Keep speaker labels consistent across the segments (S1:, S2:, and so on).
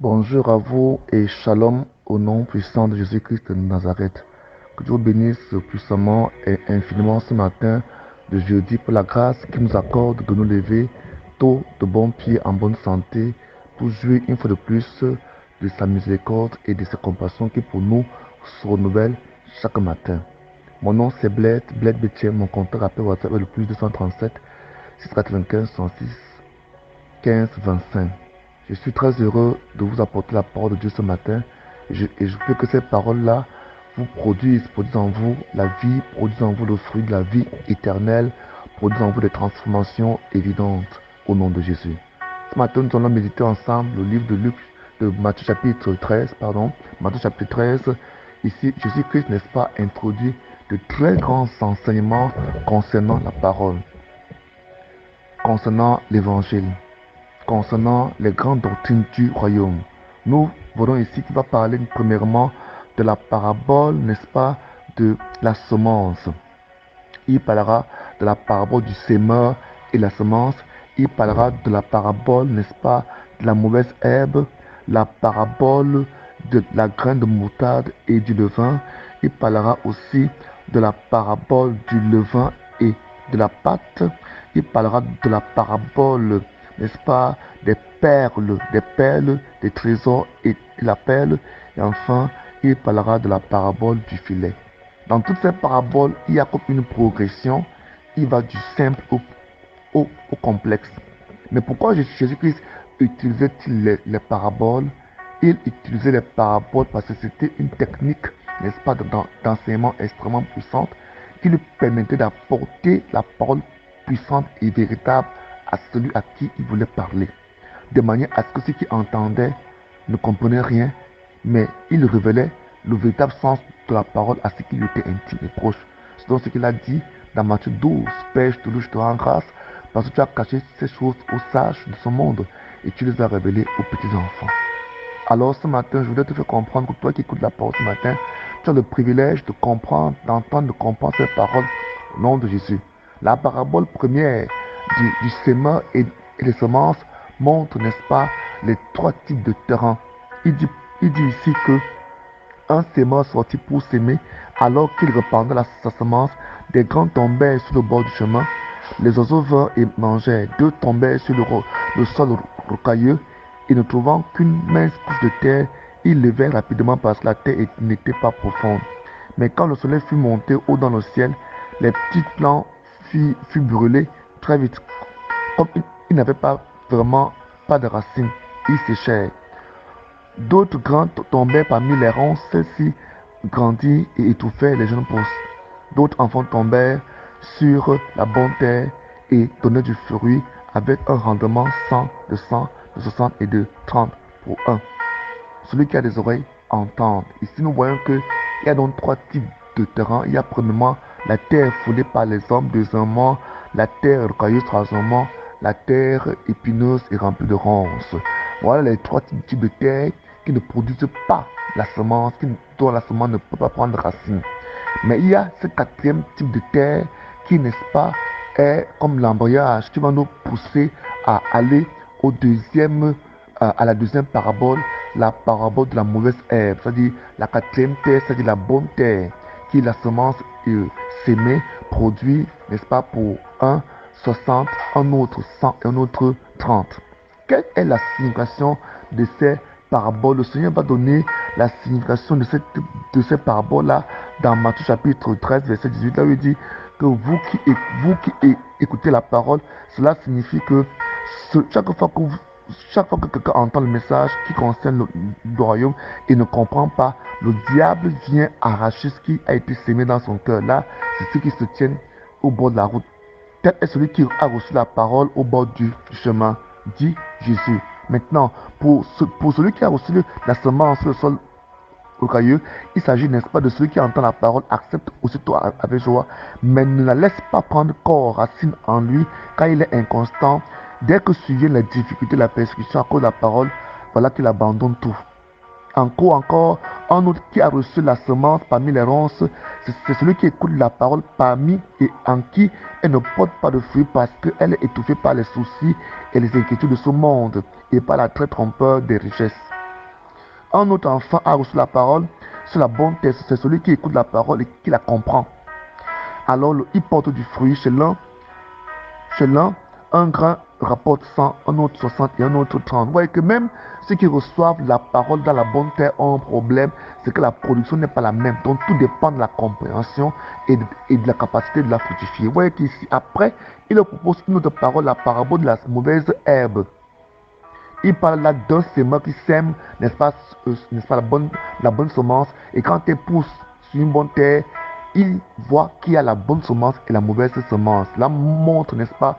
S1: Bonjour à vous et shalom au nom puissant de Jésus-Christ de Nazareth. Que Dieu vous bénisse puissamment et infiniment ce matin de jeudi pour la grâce qu'il nous accorde de nous lever tôt de bon pied en bonne santé pour jouir une fois de plus de sa miséricorde et de ses compassions qui pour nous se renouvellent chaque matin. Mon nom c'est Bled Bétier, mon compteur appel WhatsApp est le plus 237 695 106 15 25. Je suis très heureux de vous apporter la parole de Dieu ce matin et je veux que ces paroles-là vous produisent en vous la vie, produisent en vous le fruit de la vie éternelle, produisent en vous des transformations évidentes au nom de Jésus. Ce matin, nous allons méditer ensemble le livre de Luc, de Matthieu chapitre 13, Matthieu chapitre 13. Ici, Jésus-Christ, n'est-ce pas, introduit de très grands enseignements concernant la parole, concernant l'évangile, concernant les grandes doctrines du royaume. Nous voyons ici qu'il va parler premièrement de la parabole, n'est-ce pas, de la semence. Il parlera de la parabole du sémeur et la semence. Il parlera de la parabole, n'est-ce pas, de la mauvaise herbe, la parabole de la graine de moutarde et du levain. Il parlera aussi de la parabole du levain et de la pâte. Il parlera de la parabole, n'est-ce pas, des perles, des trésors et de la perle. Et enfin, il parlera de la parabole du filet. Dans toutes ces paraboles, il y a comme une progression. Il va du simple au complexe. Mais pourquoi Jésus-Christ utilisait-il les paraboles? Il utilisait les paraboles parce que c'était une technique, n'est-ce pas, d'enseignement extrêmement puissante qui lui permettait d'apporter la parole puissante et véritable à celui à qui il voulait parler. De manière à ce que ceux qui entendaient ne comprenaient rien, mais il révélait le véritable sens de la parole à ceux qui lui étaient intimes et proches. C'est donc ce qu'il a dit dans Matthieu 12. Père, je te rends grâce parce que tu as caché ces choses aux sages de ce monde et tu les as révélées aux petits enfants. Alors ce matin, je voudrais te faire comprendre que toi qui écoutes la parole ce matin, tu as le privilège de comprendre, d'entendre, de comprendre ces paroles au nom de Jésus. La parabole première du sémeur et des semences montre, n'est-ce pas, les trois types de terrain. Il dit ici que un sémeur sortit pour s'aimer, alors qu'il répandait sa semence, des grains tombèrent sur le bord du chemin. Les oiseaux vinrent et mangèrent. Deux tombèrent sur le sol rocailleux, et ne trouvant qu'une mince couche de terre, ils levèrent rapidement parce que la terre n'était pas profonde. Mais quand le soleil fut monté haut dans le ciel, les petits plants furent brûlés très vite. Comme ils n'avaient pas vraiment pas de racines, ils séchèrent. D'autres grains tombèrent parmi les ronces, celles-ci grandirent et étouffèrent les jeunes pousses. D'autres enfants tombèrent sur la bonne terre et donnaient du fruit avec un rendement 100, de 100, de 60 et de 30 pour 1. Celui qui a des oreilles entende. Ici, nous voyons qu'il y a donc trois types de terrain. Il y a premièrement la terre foulée par les hommes, deuxièmement la terre rocailleuse, troisièmement la terre épineuse et remplie de ronces. Voilà les trois types de terre qui ne produisent pas la semence, dont la semence ne peut pas prendre racine. Mais il y a ce quatrième type de terre qui, n'est-ce pas, est comme l'embrayage qui va nous pousser à aller à la deuxième parabole, la parabole de la mauvaise herbe, c'est-à-dire la quatrième terre, c'est-à-dire la bonne terre, qui la semence sémée produit, n'est-ce pas, pour un 60, un autre 100 et un autre 30. Quelle est la signification de ces paraboles? Le Seigneur va donner la signification de ces paraboles-là dans Matthieu chapitre 13, verset 18. Là, il dit que vous qui écoutez la parole, cela signifie que chaque fois que quelqu'un entend le message qui concerne le royaume et ne comprend pas, le diable vient arracher ce qui a été sémé dans son cœur. Là, c'est ceux qui se tiennent au bord de la route. Tel est celui qui a reçu la parole au bord du chemin, dit Jésus. Maintenant, pour celui qui a reçu la semence sur le sol rocailleux, il s'agit, n'est-ce pas, de celui qui entend la parole, accepte aussitôt avec joie, mais ne la laisse pas prendre corps, racine en lui, car il est inconstant. Dès que surviennent les difficultés, la persécution à cause de la parole, voilà qu'il abandonne tout. Encore, un autre qui a reçu la semence parmi les ronces, c'est celui qui écoute la parole parmi et en qui elle ne porte pas de fruits parce qu'elle est étouffée par les soucis et les inquiétudes de ce monde et par la très trompeur des richesses. Un autre enfant a reçu la parole sur la bonne terre. C'est celui qui écoute la parole et qui la comprend. Alors il porte du fruit chez l'un, un grain rapporte 100, un autre 60 et un autre 30. Vous voyez que même ceux qui reçoivent la parole dans la bonne terre ont un problème, c'est que la production n'est pas la même. Donc tout dépend de la compréhension et de la capacité de la fructifier. Vous voyez qu'ici, après, il leur propose une autre parole, la parabole de la mauvaise herbe. Il parle là d'un sémeur qui sème, n'est-ce pas, la bonne semence. Et quand elle pousse sur une bonne terre, il voit qu'il y a la bonne semence et la mauvaise semence. Là montre, n'est-ce pas,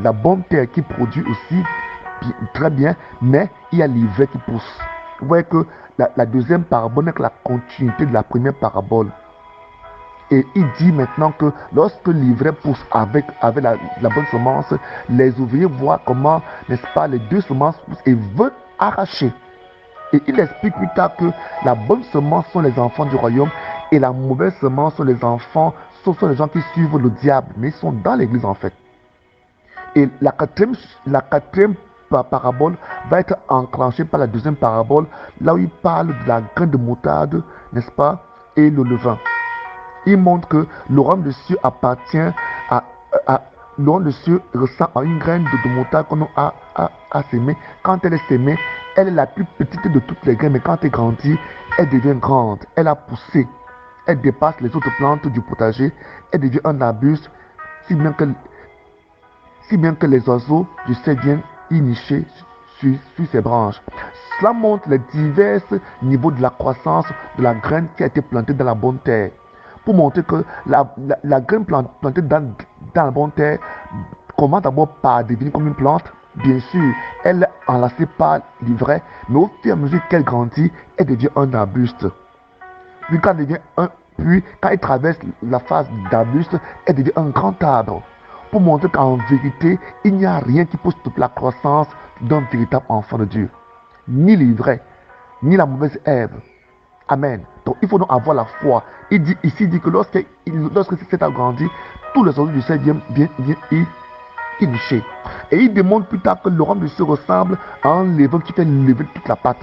S1: la bonne terre qui produit aussi très bien, mais il y a l'ivraie qui pousse. Vous voyez que la deuxième parabole n'est que la continuité de la première parabole. Et il dit maintenant que lorsque l'ivraie pousse avec la bonne semence, les ouvriers voient comment, n'est-ce pas, les deux semences poussent et veulent arracher. Et il explique plus tard que la bonne semence sont les enfants du royaume et la mauvaise semence sont les enfants, sont les gens qui suivent le diable, mais ils sont dans l'église en fait. Et la quatrième parabole va être enclenchée par la deuxième parabole, là où il parle de la graine de moutarde, n'est-ce pas, et le levain. Il montre que le royaume de cieux appartient le royaume de cieux ressemble à une graine de moutarde qu'on a sémée. Quand elle est sémée, elle est la plus petite de toutes les graines, mais quand elle grandit, elle devient grande. Elle a poussé. Elle dépasse les autres plantes du potager. Elle devient un arbuste, si bien que les oiseaux du ciel viennent y nicher sur ses branches. Cela montre les divers niveaux de la croissance de la graine qui a été plantée dans la bonne terre. Pour montrer que la graine plantée dans la bonne terre commence d'abord par devenir comme une plante. Bien sûr, elle est enlacée par l'ivraie, mais au fur et à mesure qu'elle grandit, elle devient un arbuste. Puis quand elle traverse la phase d'arbuste, elle devient un grand arbre. Pour montrer qu'en vérité, il n'y a rien qui pousse toute la croissance d'un véritable enfant de Dieu. Ni l'ivraie, ni la mauvaise herbe. Amen. Donc il faut donc avoir la foi. Il dit que lorsque cet arbre grandit, tous les oiseaux du ciel viennent y nicher. Et il démontre plus tard que le royaume de cieux ressemble à un levain qui fait lever toute la pâte.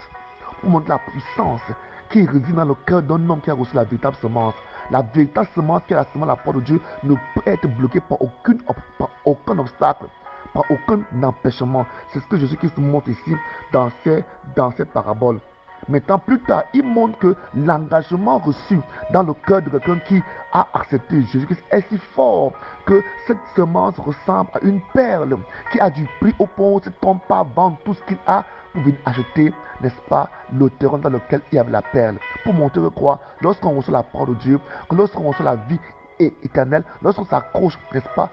S1: Pour montrer la puissance qui réside dans le cœur d'un homme qui a reçu la véritable semence. La véritable semence qui est la semence de la parole de Dieu ne peut être bloquée par aucun obstacle, par aucun empêchement. C'est ce que Jésus-Christ montre ici dans cette parabole. Maintenant, plus tard, il montre que l'engagement reçu dans le cœur de quelqu'un qui a accepté Jésus-Christ est si fort que cette semence ressemble à une perle qui a du prix au point où il ne tombe pas vendre tout ce qu'il a pour venir acheter, n'est-ce pas, le terrain dans lequel il y avait la perle. Pour montrer que quoi, lorsqu'on reçoit la parole de Dieu, lorsqu'on reçoit la vie éternelle, lorsqu'on s'accroche, n'est-ce pas,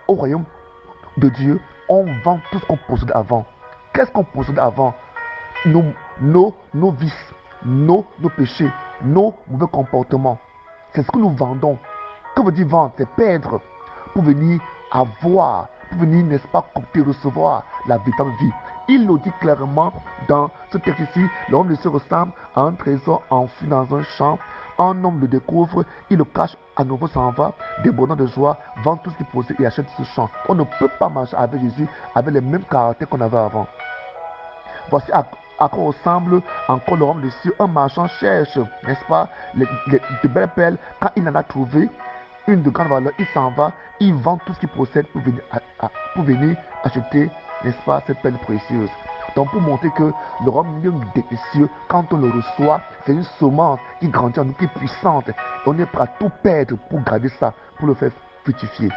S1: au royaume de Dieu, on vend tout ce qu'on possédait avant. Qu'est-ce qu'on possédait avant? Nos vices, nos péchés, nos mauvais comportements. C'est ce que nous vendons. Que veut dire vendre? C'est perdre pour venir avoir, pour venir, n'est-ce pas, recevoir la véritable vie. Il le dit clairement dans ce texte ici. L'homme se ressemble à un trésor enfoui dans un champ. Un homme le découvre, il le cache, à nouveau s'en va, débordant de joie, vend tout ce qu'il possède et achète ce champ. On ne peut pas marcher avec Jésus avec les mêmes caractères qu'on avait avant. Voici à quoi ressemble encore le royaume des cieux. Un marchand cherche, n'est-ce pas, de belles perles. Quand il en a trouvé une de grande valeur, il s'en va, il vend tout ce qu'il possède pour venir acheter, n'est-ce pas, cette perle précieuse. Donc pour montrer que le royaume des cieux, quand on le reçoit, c'est une semence qui grandit en nous, qui est puissante. Et on est prêt à tout perdre pour garder ça, pour le faire fructifier.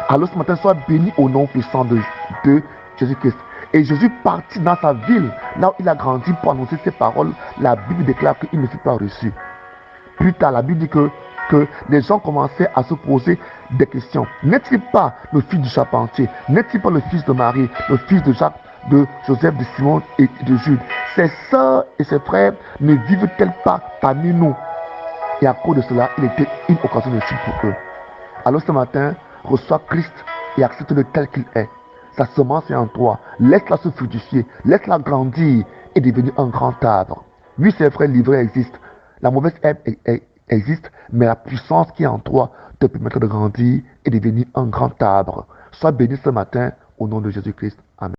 S1: Alors ce matin, sois béni au nom puissant de Jésus-Christ. Et Jésus partit dans sa ville, là où il a grandi, pour annoncer ces paroles. La Bible déclare qu'il ne fut pas reçu. Plus tard, la Bible dit que les gens commençaient à se poser des questions. N'est-il pas le fils du charpentier? N'est-il pas le fils de Marie, le fils de Jacques, de Joseph, de Simon et de Jude? Ses sœurs et ses frères ne vivent-elles pas parmi nous? Et à cause de cela, il était une occasion de chute pour eux. Alors ce matin, reçois Christ et accepte-le tel qu'il est. Sa semence est en toi. Laisse-la se fructifier. Laisse-la grandir et devenir un grand arbre. Oui, c'est vrai, l'ivraie existe. La mauvaise herbe existe, mais la puissance qui est en toi te permettra de grandir et devenir un grand arbre. Sois béni ce matin au nom de Jésus-Christ. Amen.